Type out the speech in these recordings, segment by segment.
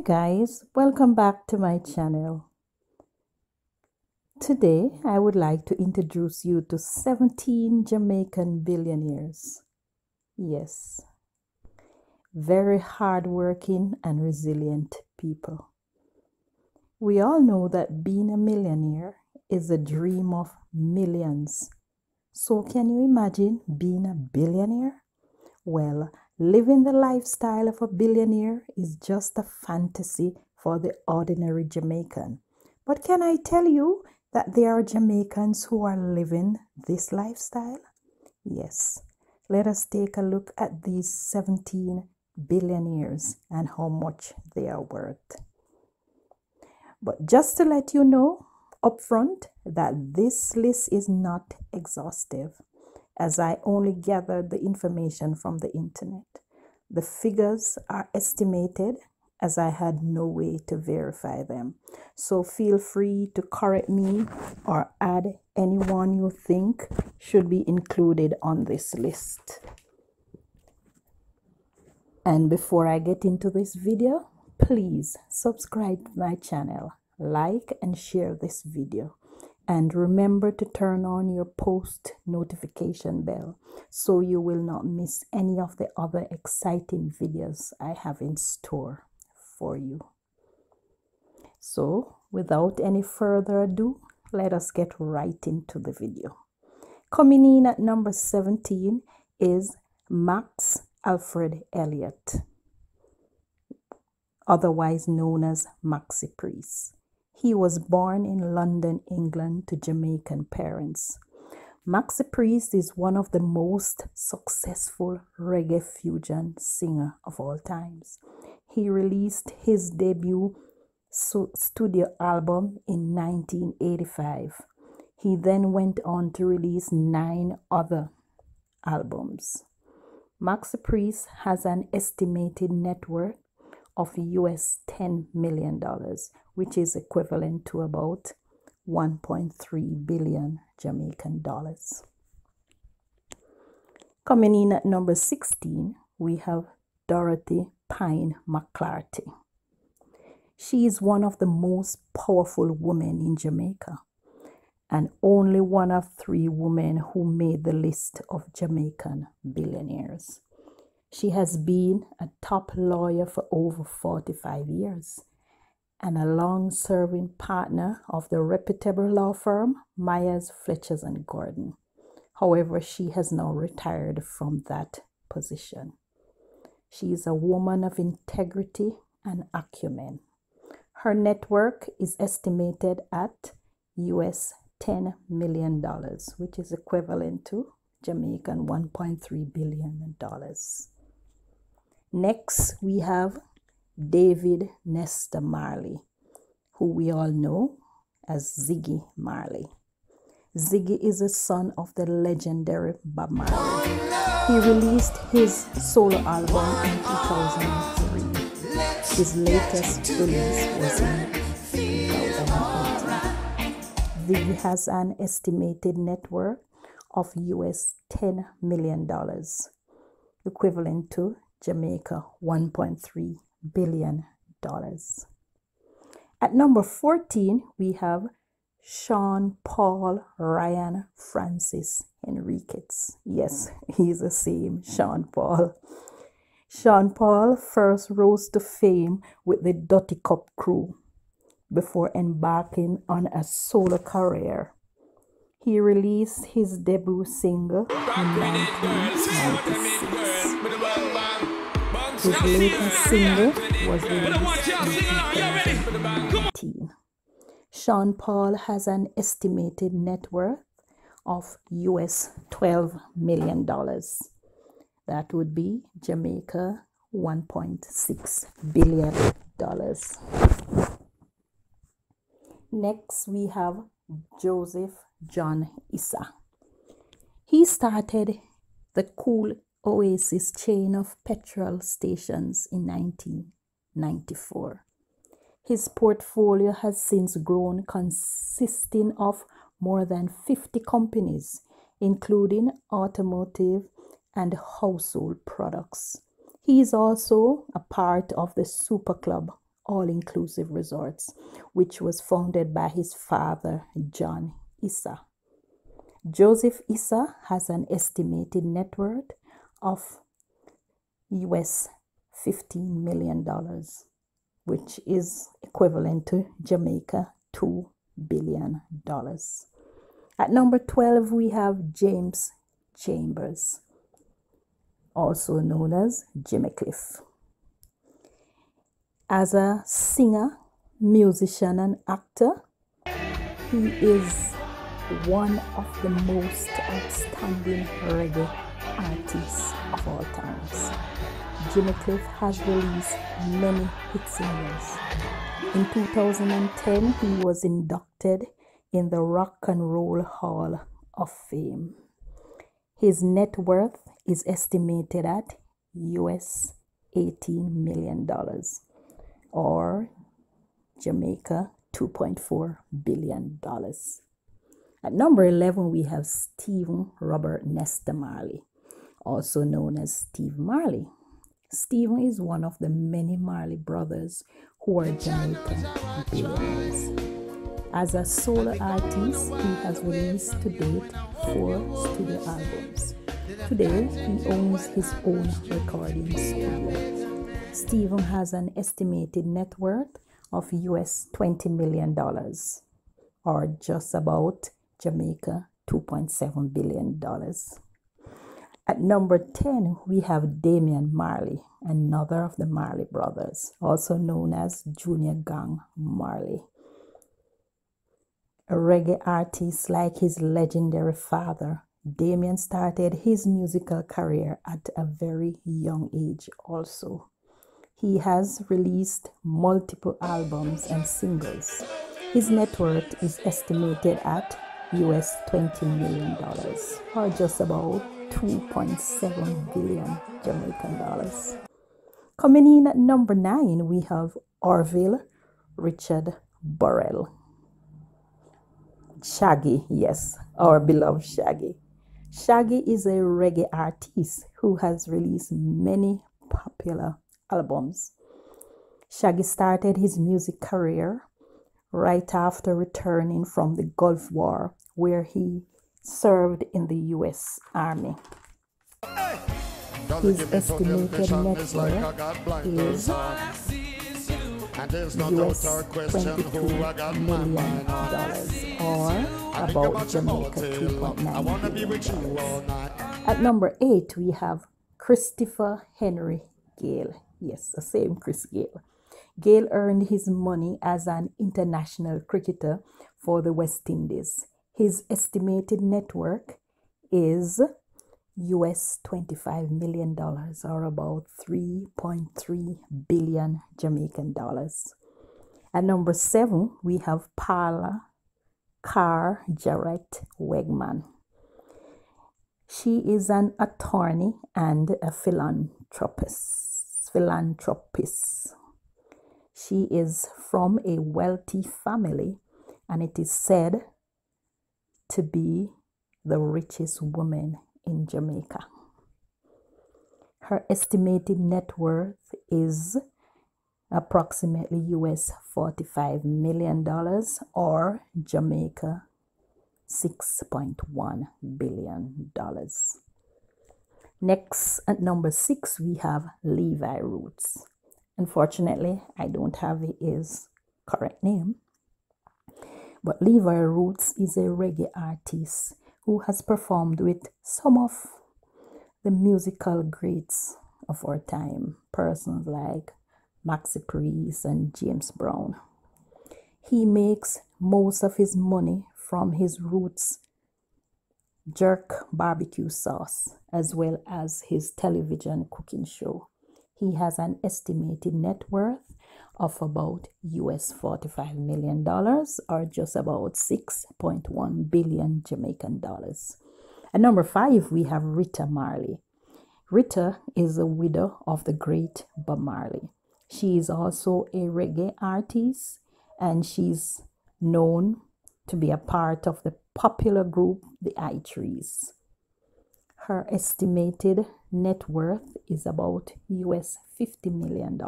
guys, welcome back to my channel. Today I would like to introduce you to 17 Jamaican billionaires. Yes, very hardworking and resilient people. We all know that being a millionaire is a dream of millions. So can you imagine being a billionaire? Well, living the lifestyle of a billionaire is just a fantasy for the ordinary Jamaican. But can I tell you that there are Jamaicans who are living this lifestyle? Yes. Let us take a look at these 17 billionaires and how much they are worth. But just to let you know upfront that this list is not exhaustive, as I only gathered the information from the internet. The figures are estimated as I had no way to verify them. So feel free to correct me or add anyone you think should be included on this list. And before I get into this video, please subscribe to my channel, like and share this video. And remember to turn on your post notification bell so you will not miss any of the other exciting videos I have in store for you. So without any further ado, let us get right into the video. Coming in at number 17 is Max Alfred Elliott, otherwise known as Maxi Priest. He was born in London, England to Jamaican parents. Maxi Priest is one of the most successful reggae fusion singer of all times. He released his debut studio album in 1985. He then went on to release 9 other albums. Maxi Priest has an estimated net worth of US $10 million, which is equivalent to about 1.3 billion Jamaican dollars. Coming in at number 16, we have Dorothy Pine McClarty. She is one of the most powerful women in Jamaica and only one of 3 women who made the list of Jamaican billionaires. She has been a top lawyer for over 45 years and a long-serving partner of the reputable law firm Myers, Fletcher & Gordon. However, she has now retired from that position. She is a woman of integrity and acumen. Her net worth is estimated at US $10 million, which is equivalent to Jamaican $1.3 billion. Next, we have David Nesta Marley, who we all know as Ziggy Marley. Ziggy is a son of the legendary Bob Marley. He released his solo album in 2003. His latest release was in 2018. Ziggy has an estimated net worth of US $10 million, equivalent to Jamaica $1.3 billion. At number 14, we have Sean Paul Ryan Francis Enriquez. Yes, he's the same Sean Paul. Sean Paul first rose to fame with the Dirty Cup crew before embarking on a solo career. He released his debut single in 1996. His latest single was released in 2019. Sean Paul has an estimated net worth of US $12 million. That would be Jamaica $1.6 billion. Next, we have Joseph John Issa. He started the Cool Oasis chain of petrol stations in 1994. His portfolio has since grown, consisting of more than 50 companies, including automotive and household products. He is also a part of the Super Club all-inclusive resorts, which was founded by his father, John Issa. Joseph Issa has an estimated net worth of US $15 million, which is equivalent to Jamaica $2 billion. At number 12, we have James Chambers, also known as Jimmy Cliff. As a singer, musician, and actor, he is one of the most outstanding reggae artists of all times. Jimmy Cliff has released many hit singles. In 2010, he was inducted in the Rock and Roll Hall of Fame. His net worth is estimated at US $18 million, or Jamaica $2.4 billion. At number 11, we have Stephen Robert Nesta Marley, also known as Steve Marley. Stephen is one of the many Marley brothers who are Jamaican billionaires. As a solo artist, he has released to date 4 studio albums. Today, he owns his own recording studio. Stephen has an estimated net worth of US $20 million, or just about Jamaica $2.7 billion. At number 10, we have Damian Marley, another of the Marley brothers, also known as Junior Gang Marley. A reggae artist like his legendary father, Damian started his musical career at a very young age also. He has released multiple albums and singles. His net worth is estimated at US $20 million, or just about 2.7 billion Jamaican dollars. Coming in at number 9, we have Ervil Richard Borel. Shaggy, yes, our beloved Shaggy. Shaggy is a reggae artist who has released many popular albums. Shaggy started his music career right after returning from the Gulf War, where he served in the U.S. Army. His estimated net worth is US $22 million, or about Jamaica $2.9 billion. At number 8, we have Christopher Henry Gale. Yes, the same Chris Gale. Gale earned his money as an international cricketer for the West Indies. His estimated net worth is US $25 million, or about 3.3 billion Jamaican dollars. At number 7, we have Paula Carr Jarrett Wegman. She is an attorney and a philanthropist. She is from a wealthy family, and it is said to be the richest woman in Jamaica. Her estimated net worth is approximately US $45 million, or Jamaica $6.1 billion. Next, at number 6, we have Levi Roots. Unfortunately, I don't have his correct name, but Levi Roots is a reggae artist who has performed with some of the musical greats of our time, persons like Maxi Priest and James Brown. He makes most of his money from his Roots jerk barbecue sauce, as well as his television cooking show. He has an estimated net worth of about US $45 million, or just about 6.1 billion Jamaican dollars. At number 5, we have Rita Marley. Rita is a widow of the great Bob Marley. She is also a reggae artist, and she's known to be a part of the popular group The I-Threes. Her estimated net worth is about US $50 million,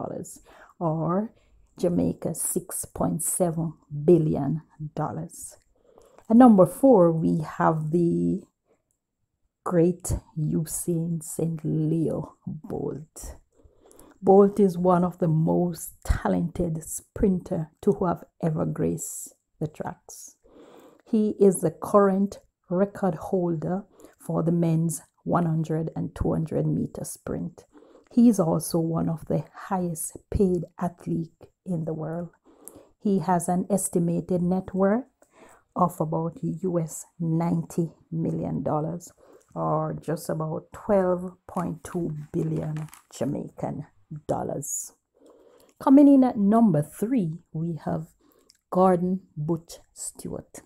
or Jamaica $6.7 billion. At number 4, we have the great Usain St. Leo Bolt. Bolt is one of the most talented sprinter to have ever graced the tracks. He is the current record holder for the men's 100 and 200 meter sprint. He is also one of the highest paid athletes in the world. He has an estimated net worth of about US $90 million, or just about 12.2 billion Jamaican dollars. Coming in at number 3, we have Gordon Butch Stewart.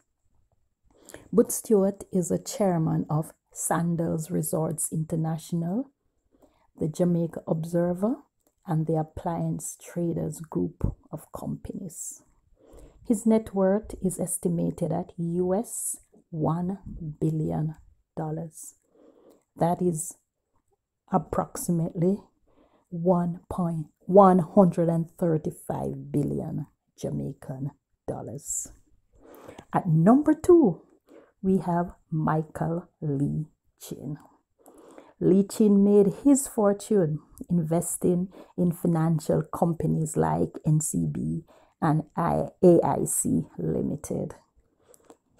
Butch Stewart is a chairman of Sandals Resorts International, the Jamaica Observer, and the Appliance Traders Group of companies. His net worth is estimated at US $1 billion. That is approximately 135 billion Jamaican dollars. At number 2, we have Michael Lee Chin. Lee Chin made his fortune investing in financial companies like NCB and AIC Limited.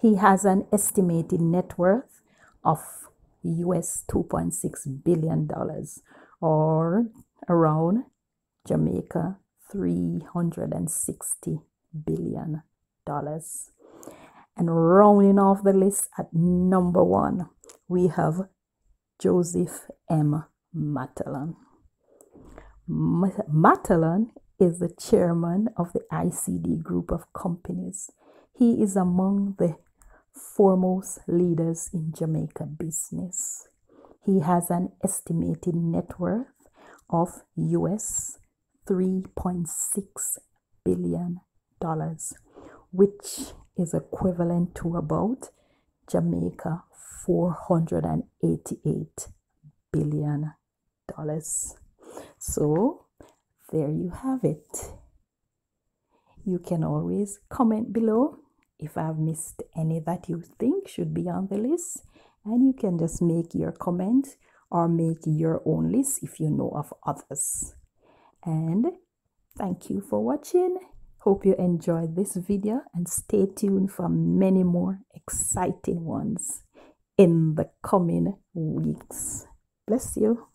He has an estimated net worth of US $2.6 billion, or around Jamaica $360 billion. And rounding off the list at number 1, we have Joseph M. Madeleine. Madeleine is the chairman of the ICD group of companies. He is among the foremost leaders in Jamaica business. He has an estimated net worth of US $3.6 billion, which is equivalent to about Jamaica $488 billion. So there you have it. You can always comment below if I've missed any that you think should be on the list, and you can just make your comment or make your own list if you know of others. And thank you for watching. Hope you enjoyed this video, and stay tuned for many more exciting ones in the coming weeks. Bless you.